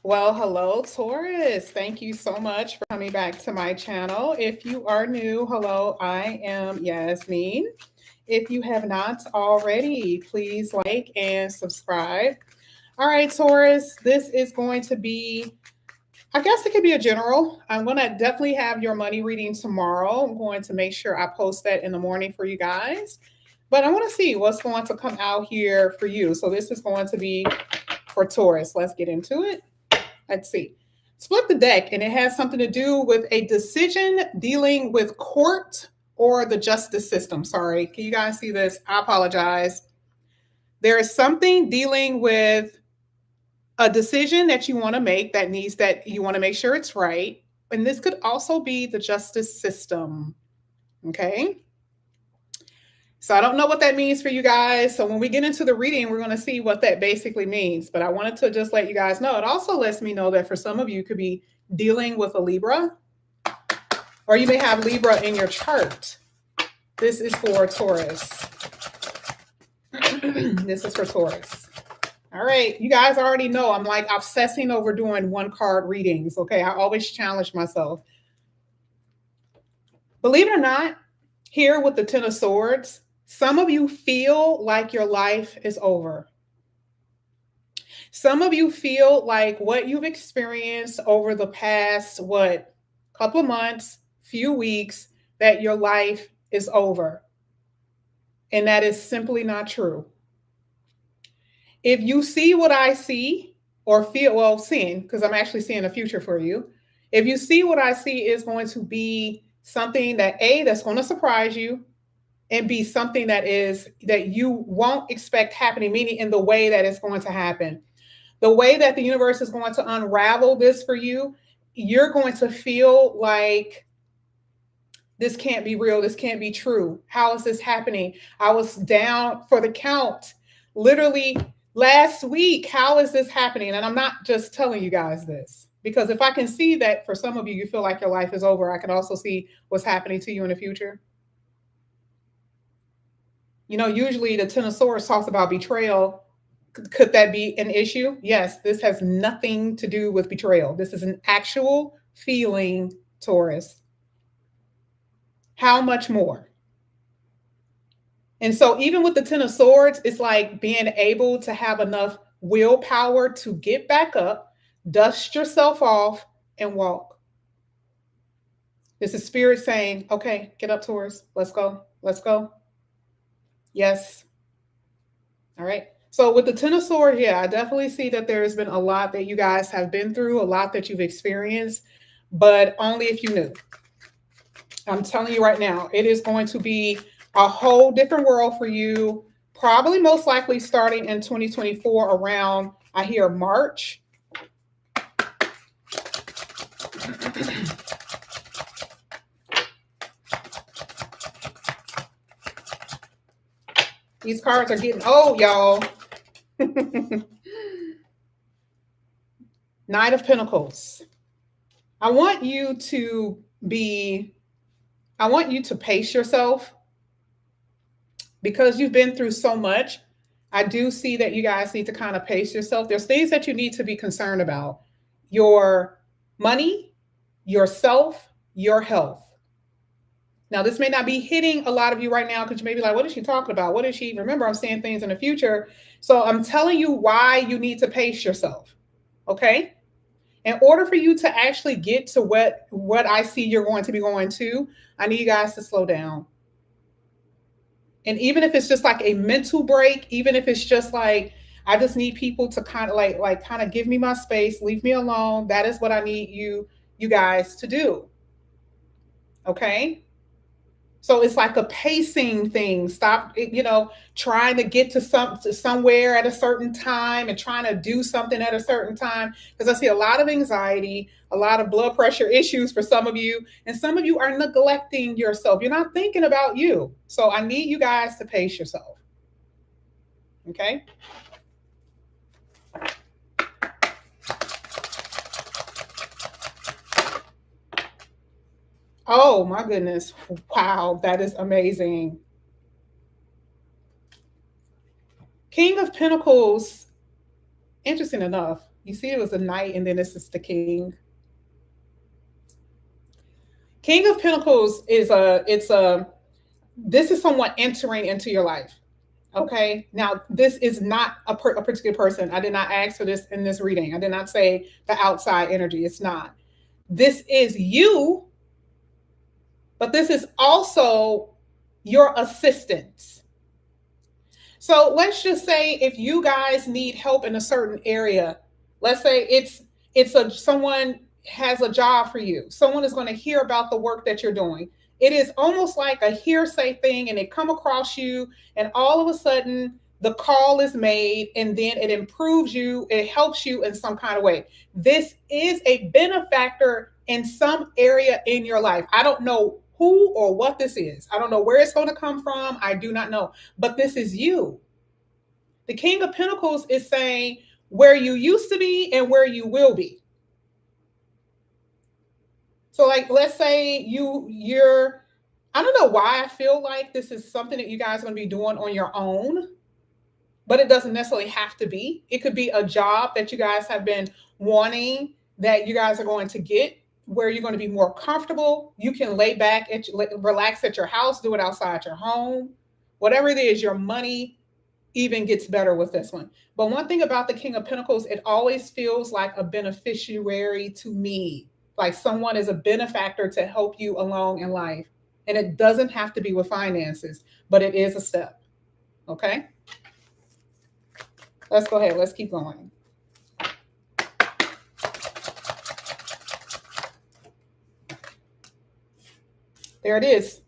Well, hello, Taurus. Thank you so much for coming back to my channel. If you are new, hello, I am Yasmin. If you have not already, please like and subscribe. All right, Taurus, this is going to be, I guess it could be a general. I'm going to definitely have your money reading tomorrow. I'm going to make sure I post that in the morning for you guys. But I want to see what's going to come out here for you. So this is going to be for Taurus. Let's get into it. Let's see. Split the deck, and it has something to do with a decision dealing with court or the justice system. Sorry. Can you guys see this? I apologize. There is something dealing with a decision that you want to make that you want to make sure it's right. And this could also be the justice system. Okay. So I don't know what that means for you guys. So when we get into the reading, we're going to see what that basically means. But I wanted to just let you guys know. It also lets me know that for some of you, could be dealing with a Libra, or you may have Libra in your chart. This is for Taurus. This is for Taurus. All right. You guys already know I'm like obsessing over doing one card readings. Okay. I always challenge myself. Believe it or not, here with the Ten of Swords, some of you feel like your life is over. Some of you feel like what you've experienced over the past, couple of months, few weeks, that your life is over. And that is simply not true. If you see what I see or feel, well, seeing, because I'm actually seeing a future for you. If you see what I see is going to be something that that's going to surprise you, and be something that you won't expect happening, meaning in the way that it's going to happen. The way that the universe is going to unravel this for you, you're going to feel like this can't be real. This can't be true. How is this happening? I was down for the count literally last week. How is this happening? And I'm not just telling you guys this, because if I can see that for some of you, you feel like your life is over, I can also see what's happening to you in the future. You know, usually the Ten of Swords talks about betrayal. Could that be an issue? Yes, this has nothing to do with betrayal. This is an actual feeling, Taurus. How much more? And so even with the Ten of Swords, it's like being able to have enough willpower to get back up, dust yourself off, and walk. This is spirit saying, okay, get up, Taurus. Let's go. Let's go. Yes. All right. So with the Ten of Swords, yeah, I definitely see that there's been a lot that you guys have been through, a lot that you've experienced, but only if you knew. I'm telling you right now, it is going to be a whole different world for you, probably most likely starting in 2024 around, I hear, March. These cards are getting old, y'all. Knight of Pentacles. I want you to pace yourself, because you've been through so much. I do see that you guys need to kind of pace yourself. There's things that you need to be concerned about: your money, yourself, your health. Now, this may not be hitting a lot of you right now, because you may be like, what is she talking about? What is she? Remember, I'm saying things in the future. So I'm telling you why you need to pace yourself. Okay? In order for you to actually get to what I see you're going to be going to, I need you guys to slow down. And even if it's just like a mental break, even if it's just like, I just need people to kind of kind of give me my space, leave me alone. That is what I need you guys to do. Okay? So it's like a pacing thing. Stop, trying to get to somewhere at a certain time and trying to do something at a certain time. Because I see a lot of anxiety, a lot of blood pressure issues for some of you, and some of you are neglecting yourself. You're not thinking about you. So I need you guys to pace yourself. Okay? Oh my goodness. Wow, that is amazing. King of Pentacles, interesting enough, You see, it was a knight, and then this is the king. King of Pentacles is this is someone entering into your life. Okay. Now, this is not a particular person. I did not ask for this in this reading. I did not say the outside energy. It's not. This is you, but this is also your assistance. So let's just say if you guys need help in a certain area, let's say someone has a job for you. Someone is going to hear about the work that you're doing. It is almost like a hearsay thing, and they come across you, and all of a sudden the call is made, and then it improves you, it helps you in some kind of way. This is a benefactor in some area in your life. I don't know who or what this is. I don't know where it's going to come from. I do not know, but this is you. The King of Pentacles is saying where you used to be and where you will be. So like, let's say you're, I don't know why I feel like this is something that you guys are going to be doing on your own, but it doesn't necessarily have to be. It could be a job that you guys have been wanting that you guys are going to get, where you're going to be more comfortable. You can lay back, relax at your house, do it outside your home. Whatever it is, your money even gets better with this one. But one thing about the King of Pentacles, it always feels like a beneficiary to me. Like someone is a benefactor to help you along in life. And it doesn't have to be with finances, but it is a step. Okay? Let's go ahead. Let's keep going. There it is.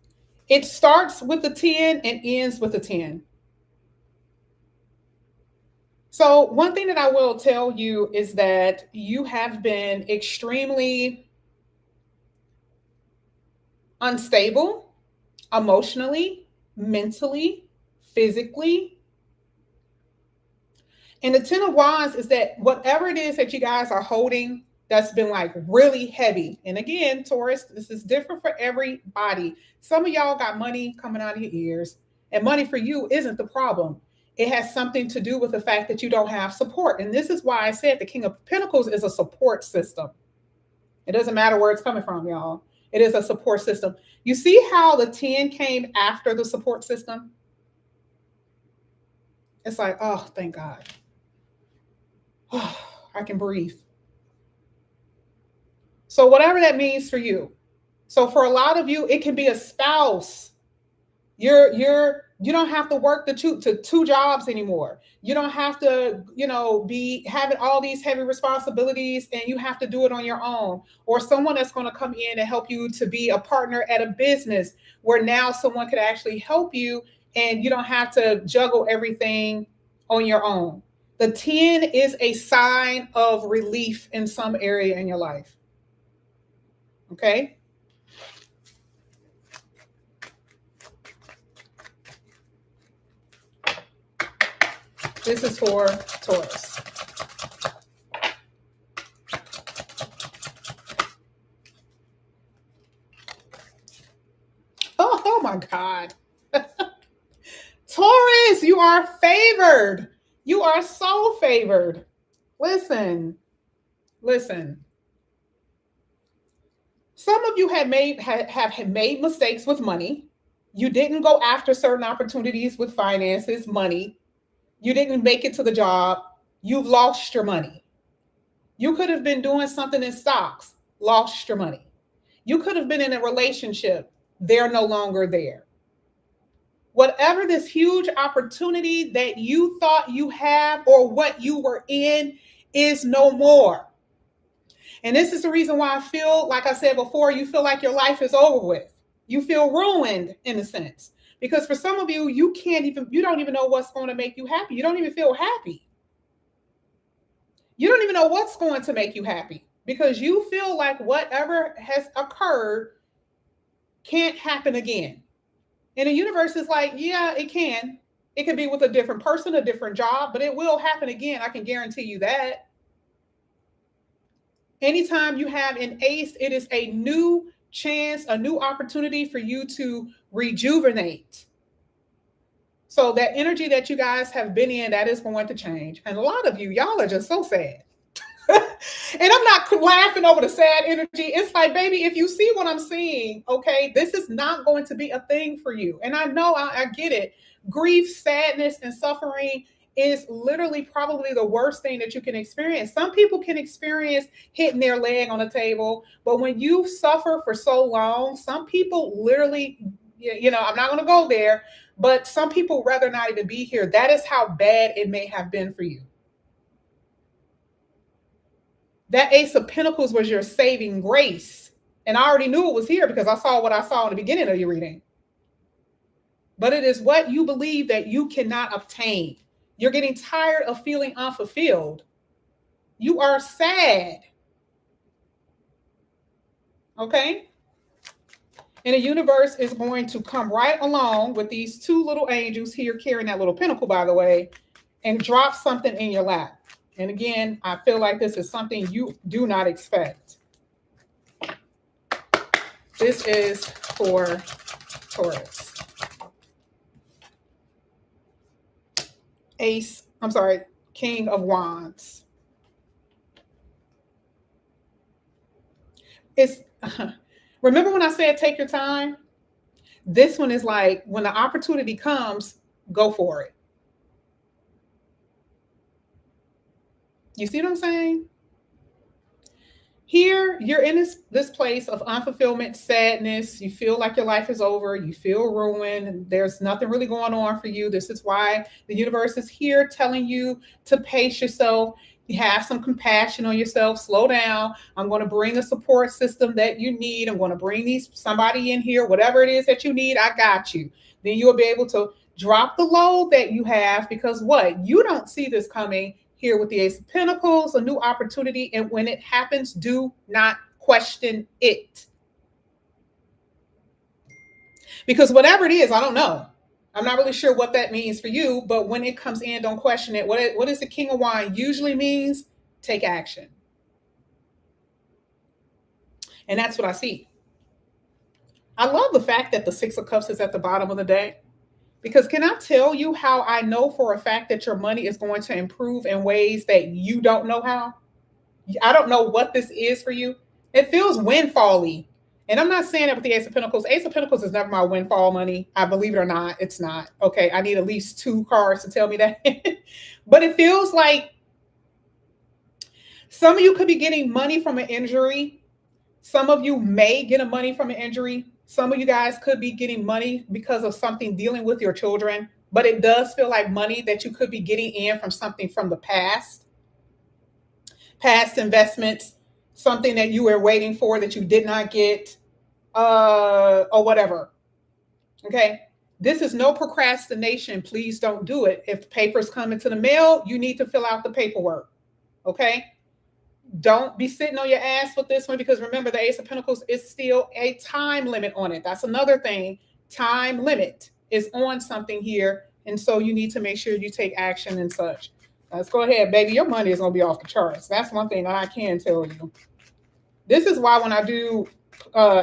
It starts with the 10 and ends with the 10. So one thing that I will tell you is that you have been extremely unstable emotionally, mentally, physically. And the 10 of Wands is that whatever it is that you guys are holding that's been like really heavy. And again, Taurus, this is different for everybody. Some of y'all got money coming out of your ears, and money for you isn't the problem. It has something to do with the fact that you don't have support. And this is why I said the King of Pentacles is a support system. It doesn't matter where it's coming from, y'all. It is a support system. You see how the 10 came after the support system? It's like, oh, thank God. Oh, I can breathe. So whatever that means for you. So for a lot of you, it can be a spouse. You don't have to work the two jobs anymore. You don't have to, be having all these heavy responsibilities, and you have to do it on your own. Or someone that's going to come in and help you to be a partner at a business where now someone could actually help you, and you don't have to juggle everything on your own. The 10 is a sign of relief in some area in your life. Okay? This is for Taurus. Oh my God. Taurus, you are favored. You are so favored. Listen. Some of you have made mistakes with money. You didn't go after certain opportunities with finances, money. You didn't make it to the job. You've lost your money. You could have been doing something in stocks, lost your money. You could have been in a relationship. They're no longer there. Whatever this huge opportunity that you thought you have or what you were in is no more. And this is the reason why I feel, like I said before, you feel like your life is over with. You feel ruined in a sense. Because for some of you, you don't even know what's going to make you happy. You don't even feel happy. You don't even know what's going to make you happy, because you feel like whatever has occurred can't happen again. And the universe is like, yeah, it can. It could be with a different person, a different job, but it will happen again. I can guarantee you that. Anytime you have an ace, it is a new chance, a new opportunity for you to rejuvenate. So that energy that you guys have been in, that is going to change. And a lot of you, y'all are just so sad. And I'm not laughing over the sad energy. It's like, baby, if you see what I'm seeing, okay, this is not going to be a thing for you. And I know I get it. Grief, sadness, and suffering is literally probably the worst thing that you can experience. Some people can experience hitting their leg on a table, but when you suffer for so long, some people literally, I'm not going to go there, but some people rather not even be here. That is how bad it may have been for you. That Ace of Pentacles was your saving grace. And I already knew it was here because I saw what I saw in the beginning of your reading. But it is what you believe that you cannot obtain. You're getting tired of feeling unfulfilled. You are sad. Okay? And the universe is going to come right along with these two little angels here carrying that little pentacle, by the way, and drop something in your lap. And again, I feel like this is something you do not expect. This is for Taurus. King of Wands. Remember when I said take your time? This one is like, when the opportunity comes, go for it. You see what I'm saying? Here, you're in this place of unfulfillment, sadness. You feel like your life is over. You feel ruined. There's nothing really going on for you. This is why the universe is here telling you to pace yourself. You have some compassion on yourself. Slow down. I'm going to bring a support system that you need. I'm going to bring somebody in here. Whatever it is that you need, I got you. Then you'll be able to drop the load that you have, because what? You don't see this coming. Here with the Ace of Pentacles, a new opportunity. And when it happens, do not question it. Because whatever it is, I don't know. I'm not really sure what that means for you, but when it comes in, don't question it. What is the King of Wands usually means? Take action. And that's what I see. I love the fact that the Six of Cups is at the bottom of the deck. Because can I tell you how I know for a fact that your money is going to improve in ways that you don't know how? I don't know what this is for you. It feels windfall-y. And I'm not saying that with the Ace of Pentacles. Ace of Pentacles is never my windfall money. I believe it or not, it's not. Okay, I need at least 2 cards to tell me that. But it feels like some of you could be getting money from an injury. Some of you may get money from an injury. Some of you guys could be getting money because of something dealing with your children, but it does feel like money that you could be getting in from something from the past investments, something that you were waiting for that you did not get, or whatever. Okay. This is no procrastination. Please don't do it. If papers come into the mail, you need to fill out the paperwork. Okay. Don't be sitting on your ass with this one, because remember, the Ace of Pentacles is still a time limit on it. That's another thing. Time limit is on something here. And so you need to make sure you take action and such. Let's go ahead, baby. Your money is going to be off the charts. That's one thing that I can tell you. This is why when I do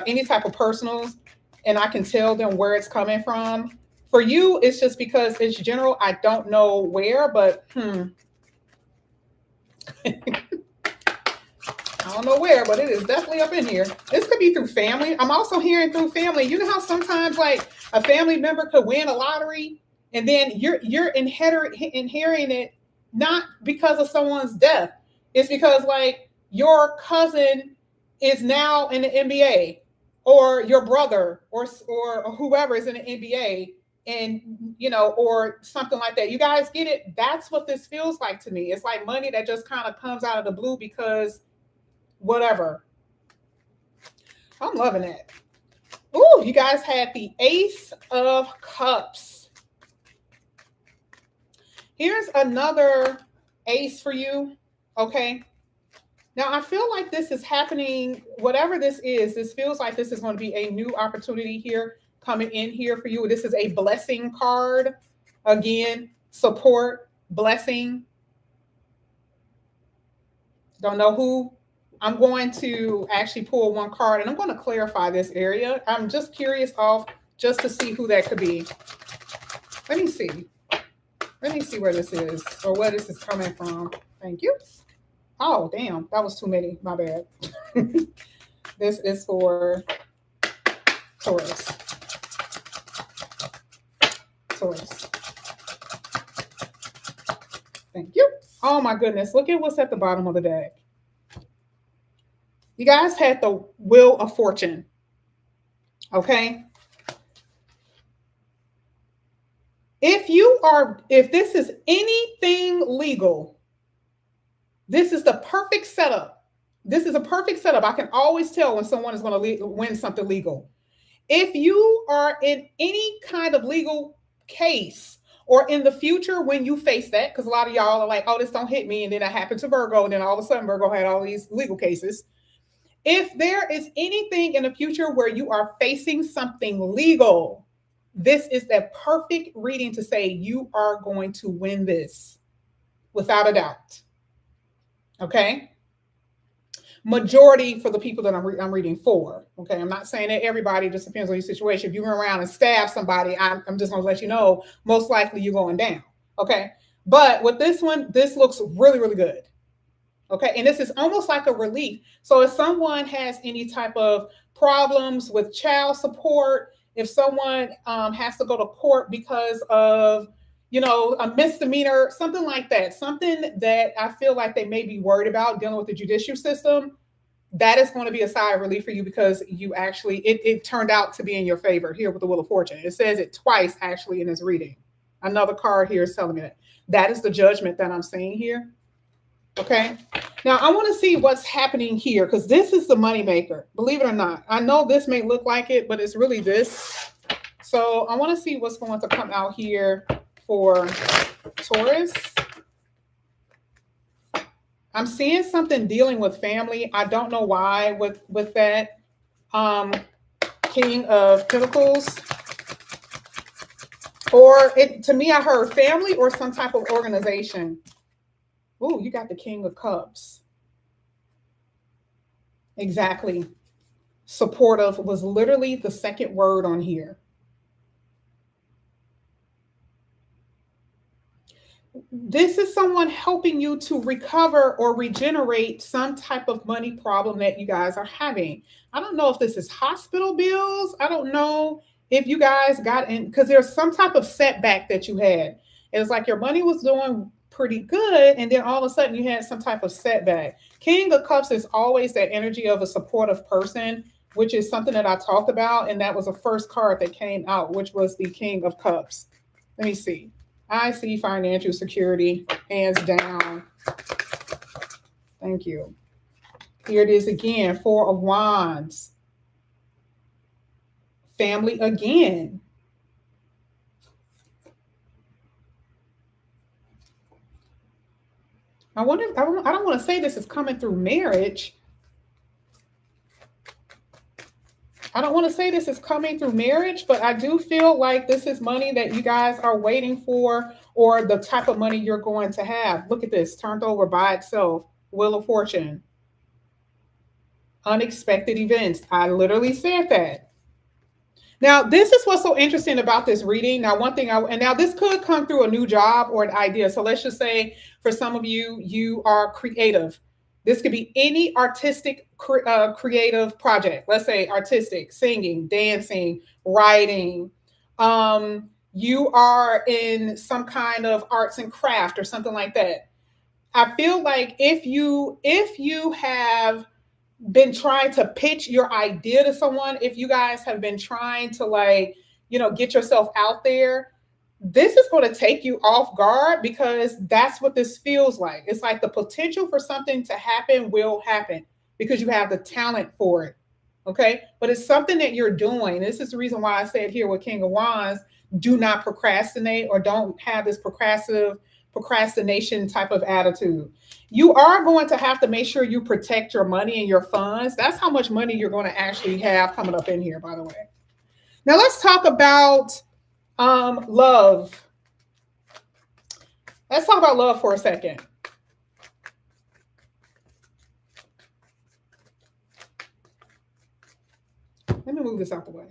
any type of personals and I can tell them where it's coming from, for you, it's just because it's general. I don't know where, but I don't know where, but it is definitely up in here. This could be through family. I'm also hearing through family. You know how sometimes like a family member could win a lottery and then you're inheriting it not because of someone's death. It's because like your cousin is now in the NBA, or your brother or whoever is in the NBA, and or something like that. You guys get it? That's what this feels like to me. It's like money that just kind of comes out of the blue because whatever. I'm loving it. Ooh, you guys had the Ace of Cups. Here's another ace for you. Okay. Now, I feel like this is happening. Whatever this feels like this is going to be a new opportunity here coming in here for you. This is a blessing card. Again, support, blessing. Don't know who. I'm going to actually pull one card and I'm going to clarify this area. I'm just curious just to see who that could be. Let me see where this is or where this is coming from. Thank you. Oh, damn. That was too many. My bad. This is for Taurus. Taurus. Thank you. Oh, my goodness. Look at what's at the bottom of the deck. You guys had the Wheel of Fortune. Okay. If this is anything legal, this is the perfect setup. This is a perfect setup. I can always tell when someone is going to win something legal. If you are in any kind of legal case, or in the future when you face that, because a lot of y'all are like, oh, this don't hit me, and then it happened to Virgo, and then all of a sudden Virgo had all these legal cases. If there is anything in the future where you are facing something legal, this is the perfect reading to say you are going to win this without a doubt. Okay? Majority for the people that I'm reading for. Okay, I'm not saying that everybody, just depends on your situation. If you run around and stab somebody, I'm just going to let you know, most likely you're going down. Okay, but with this one, this looks really, really good. Okay, and this is almost like a relief. So if someone has any type of problems with child support, if someone has to go to court because of, you know, a misdemeanor, something like that, something that I feel like they may be worried about dealing with the judicial system, that is going to be a sigh of relief for you, because you actually, it turned out to be in your favor here with the Wheel of Fortune. It says it twice actually in this reading. Another card here is telling me that. That is the judgment that I'm seeing here. Okay. Now I want to see what's happening here, because this is the moneymaker. Believe it or not. I know this may look like it, but it's really this. So I want to see what's going to come out here for Taurus. I'm seeing something dealing with family. I don't know why with that. King of Pentacles. Or to me, I heard family or some type of organization. Ooh, you got the King of Cups. Exactly. Supportive was literally the second word on here. This is someone helping you to recover or regenerate some type of money problem that you guys are having. I don't know if this is hospital bills. I don't know if you guys got in, because there's some type of setback that you had. It's like your money was doing pretty good, and then all of a sudden you had some type of setback. King of Cups is always that energy of a supportive person, which is something that I talked about, and that was the first card that came out, which was the King of Cups. Let me see. I see financial security, hands down. Thank you. Here it is again, Four of Wands. Family again. I wonder if, I don't want to say this is coming through marriage. I don't want to say this is coming through marriage, but I do feel like this is money that you guys are waiting for, or the type of money you're going to have. Look at this, turned over by itself. Wheel of Fortune. Unexpected events. I literally said that. Now, this is what's so interesting about this reading. Now, one thing, and now this could come through a new job or an idea. So let's just say for some of you, you are creative. This could be any artistic, creative project. Let's say artistic, singing, dancing, writing. You are in some kind of arts and craft or something like that. I feel like if you have been trying to pitch your idea to someone, if you guys have been trying to, like, you know, get yourself out there, this is going to take you off guard, because that's what this feels like. It's like the potential for something to happen will happen because you have the talent for it. Okay. But it's something that you're doing. This is the reason why I said here with King of Wands, do not procrastinate, or don't have this procrastination type of attitude. You are going to have to make sure you protect your money and your funds. That's how much money you're going to actually have coming up in here, by the way. Now let's talk about love. Let's talk about love for a second. Let me move this out the way.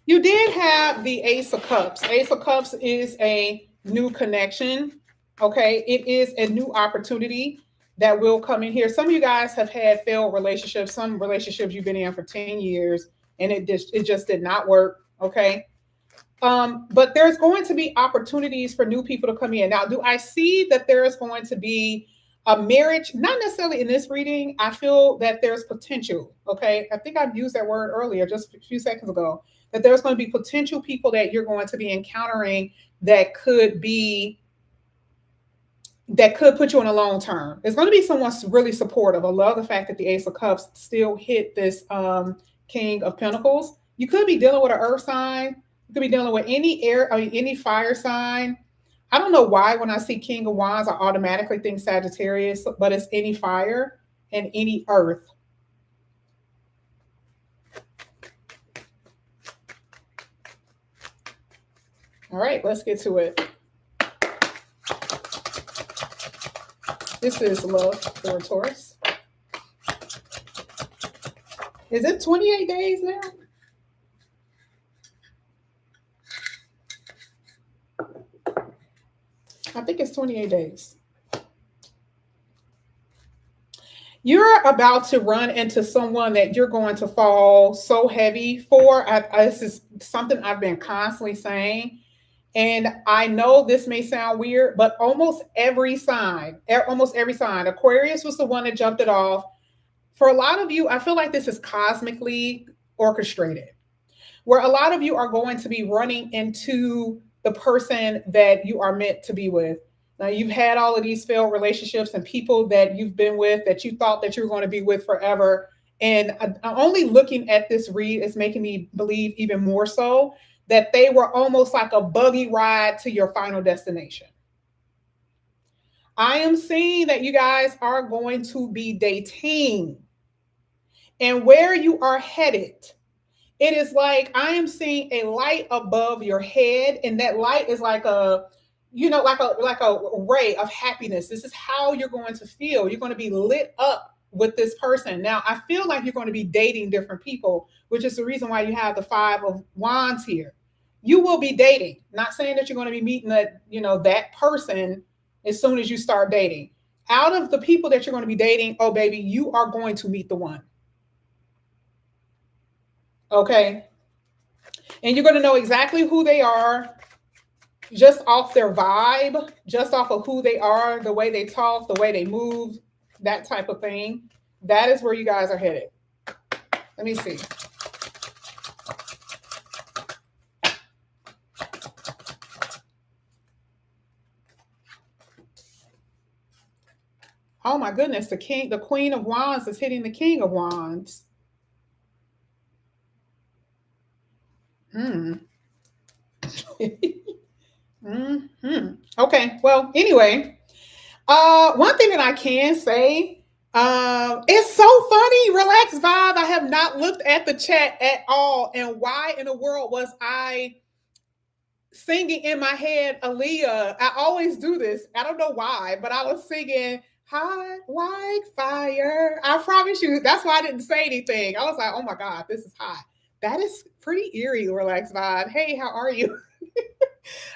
You did have the Ace of Cups. Ace of Cups is a new connection. Okay. It is a new opportunity that will come in here. Some of you guys have had failed relationships, some relationships you've been in for 10 years and it just did not work. Okay. But there's going to be opportunities for new people to come in. Now, do I see that there is going to be a marriage? Not necessarily in this reading. I feel that there's potential. Okay. I think I've used that word earlier, just a few seconds ago, that there's going to be potential people that you're going to be encountering that could be that could put you in a long term. It's going to be someone really supportive. I love the fact that the Ace of Cups still hit this King of Pentacles. You could be dealing with an earth sign. You could be dealing with any air, any fire sign. I don't know why when I see King of Wands, I automatically think Sagittarius, but it's any fire and any earth. All right, let's get to it. This is love for Taurus. Is it 28 days now? I think it's 28 days. You're about to run into someone that you're going to fall so heavy for. This is something I've been constantly saying. And I know this may sound weird, but almost every sign, Aquarius was the one that jumped it off. For a lot of you, I feel like this is cosmically orchestrated, where a lot of you are going to be running into the person that you are meant to be with. Now, you've had all of these failed relationships and people that you've been with that you thought that you were going to be with forever. And only looking at this read is making me believe even more so that they were almost like a buggy ride to your final destination. I am seeing that you guys are going to be dating. And where you are headed, it is like I am seeing a light above your head, and that light is like a, like a ray of happiness. This is how you're going to feel. You're going to be lit up with this person. Now, I feel like you're going to be dating different people, which is the reason why you have the 5 of Wands here. You will be dating. Not saying that you're going to be meeting that person as soon as you start dating. Out of the people that you're going to be dating, oh baby, you are going to meet the one. Okay. And you're going to know exactly who they are just off their vibe, just off of who they are, the way they talk, the way they move, that type of thing. That is where you guys are headed. Let me see. Oh my goodness, the Queen of Wands is hitting the King of Wands. Mm-hmm. Okay, well, anyway, one thing that I can say, it's so funny, relax vibe. I have not looked at the chat at all. And why in the world was I singing in my head Aaliyah? I always do this. I don't know why, but I was singing hot like fire. I promise you, that's why I didn't say anything. I was like, oh my God, this is hot. That is pretty eerie, relaxed vibe. Hey, how are you?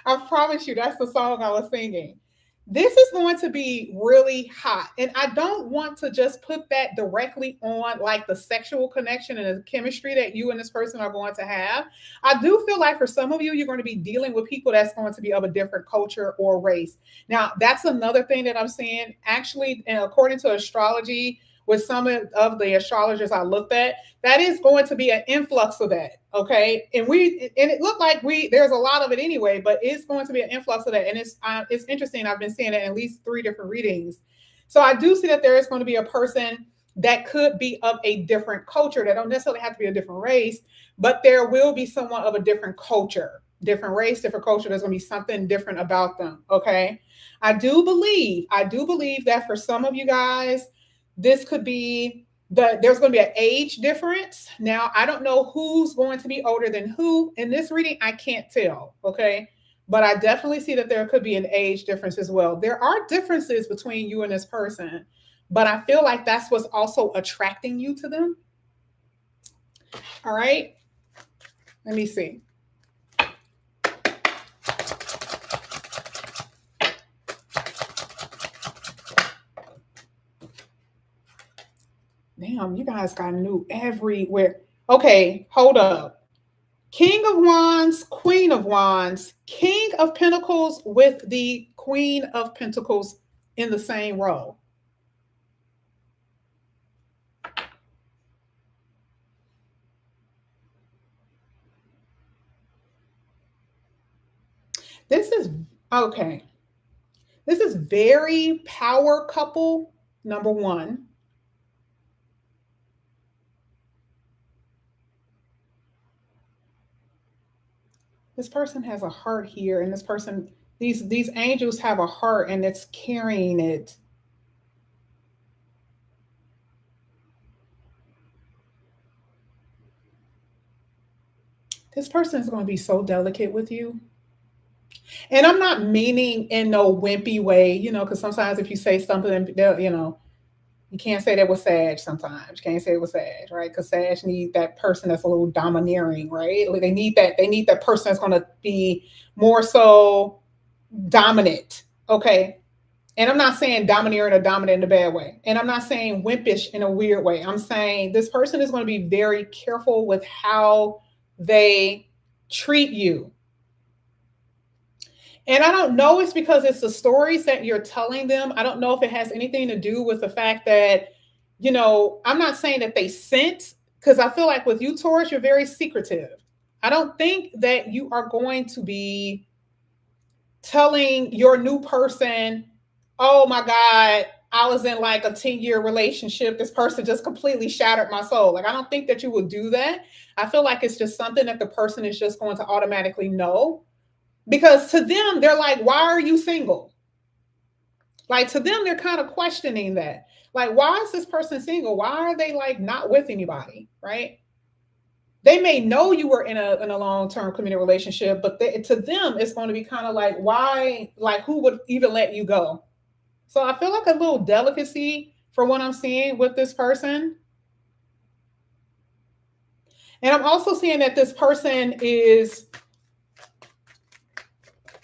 I promise you, that's the song I was singing. This is going to be really hot. And I don't want to just put that directly on like the sexual connection and the chemistry that you and this person are going to have. I do feel like for some of you, you're going to be dealing with people that's going to be of a different culture or race. Now, that's another thing that I'm saying. Actually, and according to astrology, with some of the astrologers I looked at, that is going to be an influx of that. Okay. And it looked like there's a lot of it anyway, but it's going to be an influx of that. And it's interesting. I've been seeing it in at least 3 different readings. So I do see that there is going to be a person that could be of a different culture. That don't necessarily have to be a different race, but there will be someone of a different culture, different race, different culture. There's going to be something different about them. Okay. I do believe that for some of you guys, this could be there's going to be an age difference. Now, I don't know who's going to be older than who in this reading. I can't tell. Okay. But I definitely see that there could be an age difference as well. There are differences between you and this person, but I feel like that's what's also attracting you to them. All right. Let me see. Damn, you guys got new everywhere. Okay, hold up. King of Wands, Queen of Wands, King of Pentacles with the Queen of Pentacles in the same row. This is okay. This is very power couple, number one. This person has a heart here, and this person, these angels have a heart and it's carrying it. This person is going to be so delicate with you. And I'm not meaning in no wimpy way, because sometimes if you say something, you can't say that with Sag sometimes. You can't say it with Sag, right? Because Sag need that person that's a little domineering, right? Like they need that person that's gonna be more so dominant. Okay. And I'm not saying domineering or dominant in a bad way. And I'm not saying wimpish in a weird way. I'm saying this person is going to be very careful with how they treat you. And I don't know it's because it's the stories that you're telling them. I don't know if it has anything to do with the fact that, I'm not saying that they sense, because I feel like with you, Taurus, you're very secretive. I don't think that you are going to be telling your new person, oh my God, I was in like a 10-year relationship. This person just completely shattered my soul. Like, I don't think that you would do that. I feel like it's just something that the person is just going to automatically know. Because to them, they're like, why are you single? Like, to them, they're kind of questioning that. Like, why is this person single? Why are they like not with anybody? Right? They may know you were in a long-term committed relationship, but to them, it's going to be kind of like, why, like, who would even let you go? So I feel like a little delicacy for what I'm seeing with this person. And I'm also seeing that this person is,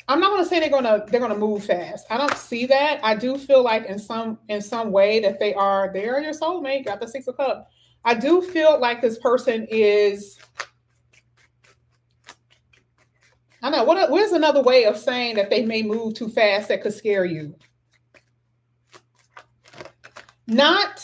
I'm not going to say they're going to move fast. I don't see that. I do feel like in some way that they are your soulmate. Got the Six of Cups. I do feel like this person is. I don't know where's another way of saying that they may move too fast that could scare you. Not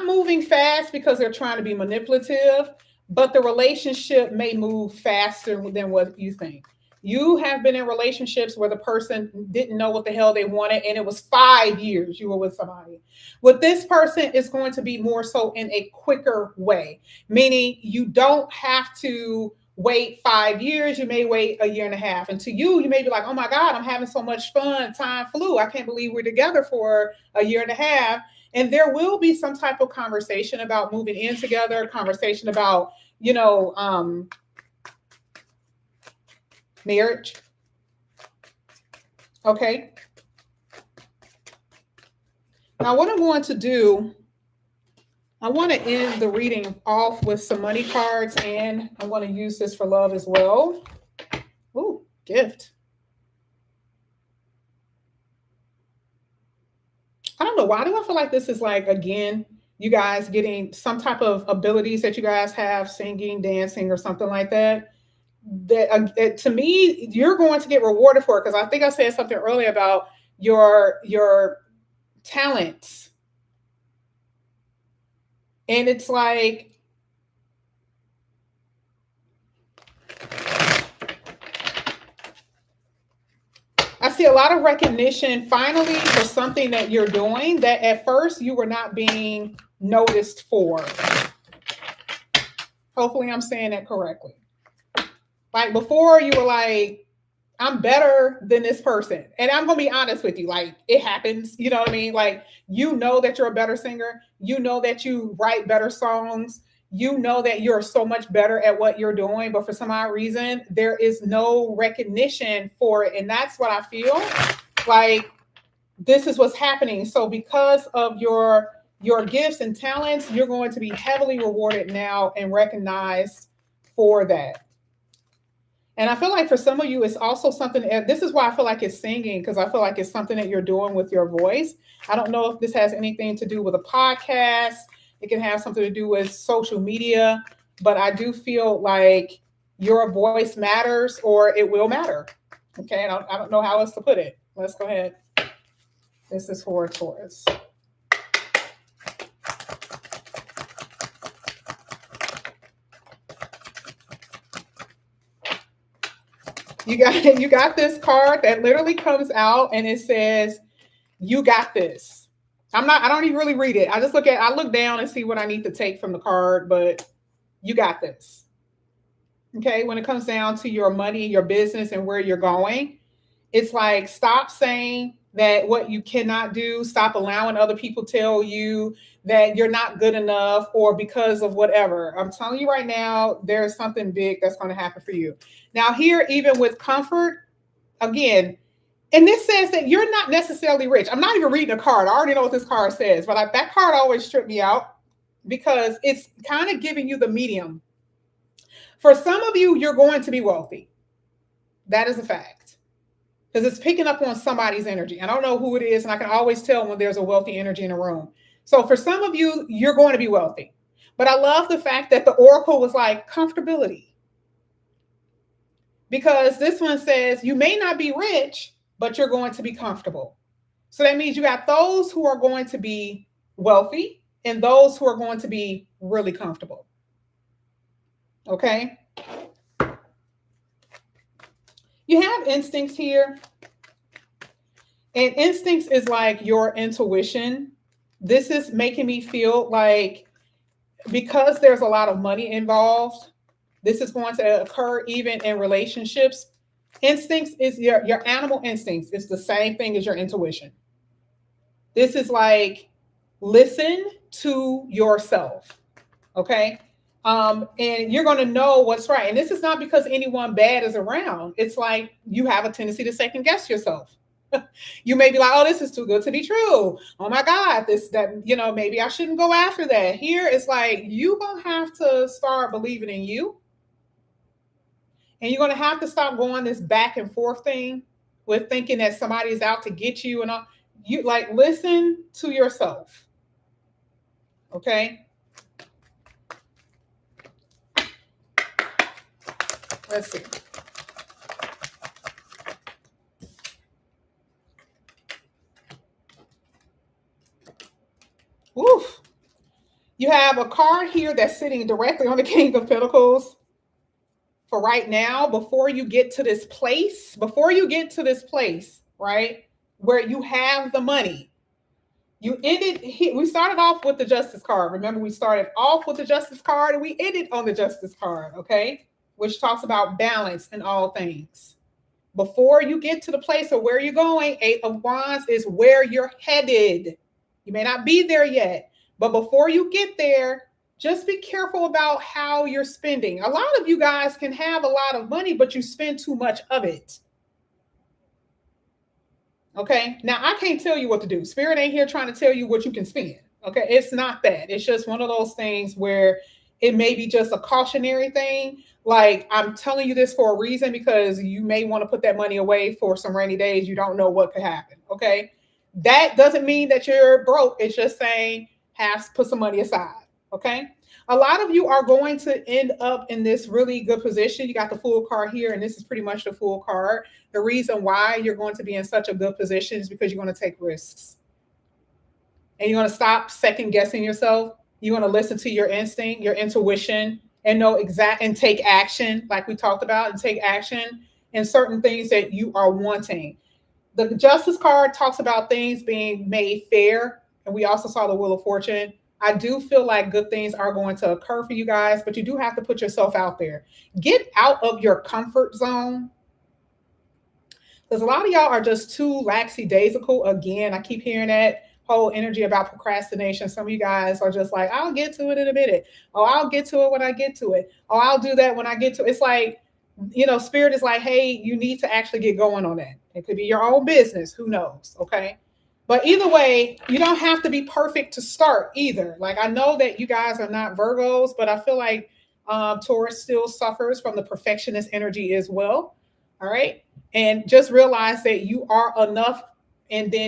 moving fast because they're trying to be manipulative, but the relationship may move faster than what you think. You have been in relationships where the person didn't know what the hell they wanted, and it was 5 years you were with somebody. With this person, it's going to be more so in a quicker way, meaning you don't have to wait 5 years. You may wait a year and a half. And to you, you may be like, oh my God, I'm having so much fun. Time flew. I can't believe we're together for a year and a half. And there will be some type of conversation about moving in together, conversation about, marriage. Okay. Now, what I'm going to do, I want to end the reading off with some money cards, and I want to use this for love as well. Ooh, gift. I don't know. Why do I feel like this is like, again, you guys getting some type of abilities that you guys have, singing, dancing, or something like that? That to me, you're going to get rewarded for it, because I think I said something earlier about your talents. And it's like, I see a lot of recognition finally for something that you're doing that at first you were not being noticed for. Hopefully I'm saying that correctly. Like, before you were like, I'm better than this person. And I'm going to be honest with you. Like, it happens. You know what I mean? Like, you know that you're a better singer. You know that you write better songs. You know that you're so much better at what you're doing. But for some odd reason, there is no recognition for it. And that's what I feel like this is what's happening. So because of your gifts and talents, you're going to be heavily rewarded now and recognized for that. And I feel like for some of you, it's also something, this is why I feel like it's singing, because I feel like it's something that you're doing with your voice. I don't know if this has anything to do with a podcast, It can have something to do with social media, but I do feel like your voice matters or it will matter. Okay, I don't know how else to put it. Let's go ahead. This is for Taurus. You got this card that literally comes out and it says, "You got this." I don't even really read it. I look down and see what I need to take from the card, but you got this. Okay, when it comes down to your money, your business, and where you're going, it's like stop saying that what you cannot do, stop allowing other people tell you that you're not good enough or because of whatever. I'm telling you right now, there's something big that's going to happen for you. Now, here, even with comfort, again, and this says that you're not necessarily rich. I'm not even reading a card. I already know what this card says, but that card always tripped me out because it's kind of giving you the medium. For some of you, you're going to be wealthy. That is a fact. Because it's picking up on somebody's energy. I don't know who it is, and I can always tell when there's a wealthy energy in a room. So for some of you, you're going to be wealthy. But I love the fact that the oracle was like comfortability. Because this one says you may not be rich, but you're going to be comfortable. So that means you got those who are going to be wealthy and those who are going to be really comfortable. Okay? You have instincts here. And instincts is like your intuition. This is making me feel like because there's a lot of money involved, this is going to occur even in relationships. Instincts is your animal instincts. It's the same thing as your intuition. This is like listen to yourself. Okay. And you're going to know what's right. And this is not because anyone bad is around. It's like you have a tendency to second guess yourself. You may be like, oh, this is too good to be true. Oh my God, maybe I shouldn't go after that. Here it's like, you're going to have to start believing in you. And you're going to have to stop going this back and forth thing with thinking that somebody's out to get you and all. You like listen to yourself. Okay. Let's see. Oof. You have a card here that's sitting directly on the King of Pentacles. For right now, before you get to this place, right, where you have the money, we started off with the Justice card. Remember, we started off with the Justice card and we ended on the Justice card, okay, which talks about balance in all things. Before you get to the place of where you're going, Eight of Wands is where you're headed. You may not be there yet, but before you get there, just be careful about how you're spending. A lot of you guys can have a lot of money, but you spend too much of it. Okay. Now I can't tell you what to do. Spirit ain't here trying to tell you what you can spend. Okay. It's not that. It's just one of those things where it may be just a cautionary thing. Like I'm telling you this for a reason because you may want to put that money away for some rainy days. You don't know what could happen. Okay. That doesn't mean that you're broke. It's just saying put some money aside. Okay. A lot of you are going to end up in this really good position. You got the Fool card here, and this is pretty much the Fool card. The reason why you're going to be in such a good position is because you're going to take risks. And you're going to stop second guessing yourself. You're going to listen to your instinct, your intuition, and and take action, like we talked about, and take action in certain things that you are wanting. The Justice card talks about things being made fair. And we also saw the Wheel of Fortune. I do feel like good things are going to occur for you guys, but you do have to put yourself out there. Get out of your comfort zone. Because a lot of y'all are just too lackadaisical. Again, I keep hearing that whole energy about procrastination. Some of you guys are just like, I'll get to it in a minute. Oh, I'll get to it when I get to it. Oh, I'll do that when I get to it. It's like, Spirit is like, hey, you need to actually get going on that. It could be your own business. Who knows? Okay. But either way, you don't have to be perfect to start either. Like I know that you guys are not Virgos, but I feel like Taurus still suffers from the perfectionist energy as well. All right. And just realize that you are enough and then